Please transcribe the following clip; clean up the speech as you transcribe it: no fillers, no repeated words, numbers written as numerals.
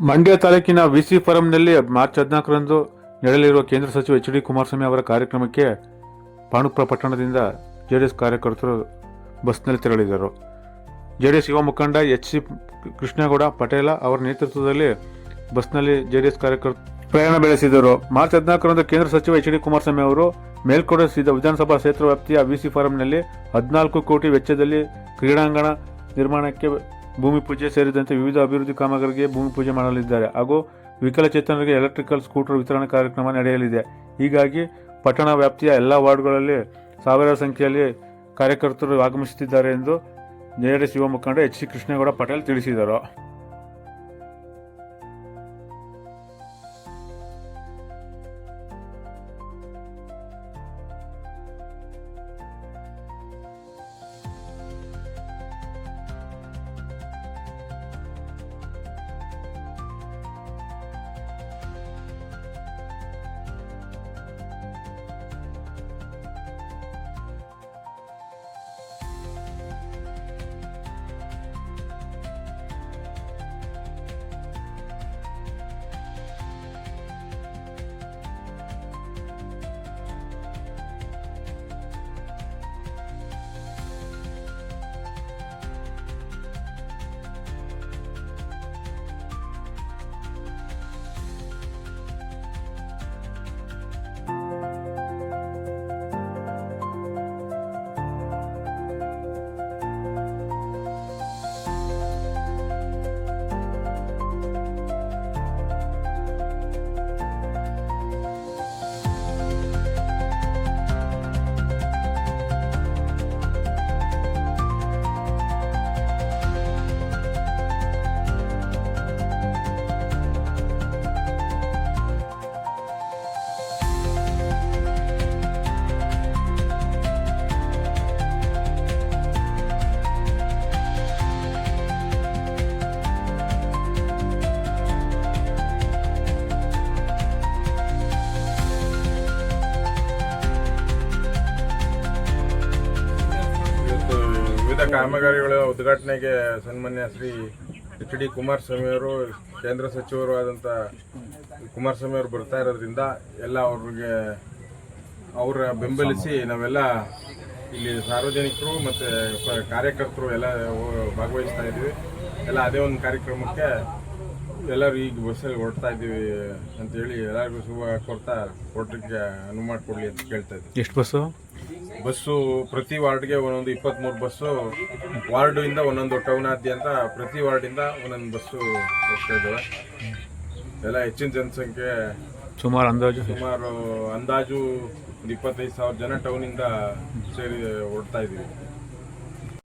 ಮಂಡ್ಯ ತಾಲೂಕಿನ VC ಫಾರಂನಲ್ಲಿ March 14ರಂದು ನಡೆಯಲಿರುವ ಕೇಂದ್ರ ಸಚಿವ ಎಚ್.ಡಿ. ಕುಮಾರಸ್ವಾಮಿ ಅವರ ಕಾರ್ಯಕ್ರಮಕ್ಕೆ ಪಾಂಡುಪುರ ಪಟ್ಟಣದಿಂದ ಜೆಡಿಎಸ್ ಕಾರ್ಯಕರ್ತರು ಬಸ್ನಲ್ಲಿ ತೆರಳಿದರು. ಜೆಡಿಎಸ್ ಯುವ ಮುಖಂಡ ಎಚ್.ಸಿ. ಕೃಷ್ಣೇಗೌಡ ಪಟೇಲ ಅವರ ನೇತೃತ್ವದಲ್ಲಿ ಬಸ್ನಲ್ಲಿ ಜೆಡಿಎಸ್ ಕಾರ್ಯಕರ್ತರು ಪ್ರಯಾಣ ಬೆಳೆಸಿದರು. ಮಾರ್ಚ್ 14ರಂದು ಕೇಂದ್ರ ಸಚಿವ ಎಚ್.ಡಿ. ಕುಮಾರಸ್ವಾಮಿ ಅವರು ಮೇಲ್ಕೋಟೆ ವಿಧಾನಸಭಾ ಕ್ಷೇತ್ರ ವ್ಯಾಪ್ತಿಯ ವಿಸಿ ಫಾರಂನಲ್ಲಿ 14 ಕೋಟಿ ವೆಚ್ಚದಲ್ಲಿ ಕ್ರೀಡಾಂಗಣ ನಿರ್ಮಾಣಕ್ಕೆ ಭೂಮಿ ಪೂಜೆ ಸೇರಿದಂತೆ ವಿವಿಧ ಅಭಿವೃದ್ಧಿ ಕಾಮಗಾರಿಗೆ ಭೂಮಿ ಪೂಜೆ ಮಾಡಲಿದ್ದಾರೆ ಹಾಗೂ ವಿಕಲಚೇತನರಿಗೆ ಎಲೆಕ್ಟ್ರಿಕಲ್ ಸ್ಕೂಟರ್ ವಿತರಣಾ ಕಾರ್ಯಕ್ರಮ ನಡೆಯಲಿದೆ. ಹೀಗಾಗಿ ಪಟ್ಟಣ ವ್ಯಾಪ್ತಿಯ ಎಲ್ಲ ವಾರ್ಡ್ಗಳಲ್ಲಿ ಸಾವಿರಾರು ಸಂಖ್ಯೆಯಲ್ಲಿ ಕಾರ್ಯಕರ್ತರು ಆಗಮಿಸುತ್ತಿದ್ದಾರೆ ಎಂದು ಜೆಡಿಎಸ್ ಯುವ ಮುಖಂಡ ಎಚ್.ಸಿ. ಕೃಷ್ಣೇಗೌಡ ಪಟೇಲ್ ತಿಳಿಸಿದರು. ಕಾಮಗಾರಿಗಳ ಉದ್ಘಾಟನೆಗೆ ಸನ್ಮಾನ್ಯ ಶ್ರೀ ಎಚ್.ಡಿ. ಕುಮಾರಸ್ವಾಮಿ ಅವರು ಕೇಂದ್ರ ಸಚಿವರು ಆದಂಥ ಕುಮಾರಸ್ವಾಮಿ ಅವರು ಬರ್ತಾ ಇರೋದ್ರಿಂದ ಎಲ್ಲ ಅವ್ರಿಗೆ ಅವರ ಬೆಂಬಲಿಸಿ ನಾವೆಲ್ಲ ಇಲ್ಲಿ ಸಾರ್ವಜನಿಕರು ಮತ್ತು ಕಾರ್ಯಕರ್ತರು ಎಲ್ಲ ಭಾಗವಹಿಸ್ತಾ ಇದ್ದೀವಿ. ಎಲ್ಲ ಅದೇ ಒಂದು ಕಾರ್ಯಕ್ರಮಕ್ಕೆ ಎಲ್ಲರೂ ಈಗ ಬಸ್ಸಲ್ಲಿ ಹೊರಡ್ತಾ ಇದ್ದೀವಿ ಅಂತೇಳಿ ಎಲ್ಲರಿಗೂ ಶುಭ ಕೋರ್ತಾ ಹೊರಟಿಗೆ ಅನುವು ಮಾಡಿಕೊಡ್ಲಿ ಅಂತ ಕೇಳ್ತಾ ಇದ್ದೀವಿ. ಎಷ್ಟು ಬಸ್ಸು ಪ್ರತಿ ವಾರ್ಡ್ಗೆ ಒಂದೊಂದು 23 ಬಸ್ಸು, ವಾರ್ಡಿಂದ ಒಂದೊಂದು ಟೌನಾದ್ಯಂತ ಪ್ರತಿ ವಾರ್ಡಿಂದ ಒಂದೊಂದು ಬಸ್ಸು ಹೋಗ್ತಾ ಇದ್ದಾವೆ. ಎಲ್ಲ ಹೆಚ್ಚಿನ ಜನಸಂಖ್ಯೆ ಸುಮಾರು ಅಂದಾಜು 25,000 ಜನ ಟೌನಿಂದ ಸೇರಿ ಹೊರಡ್ತಾ ಇದ್ದೀವಿ.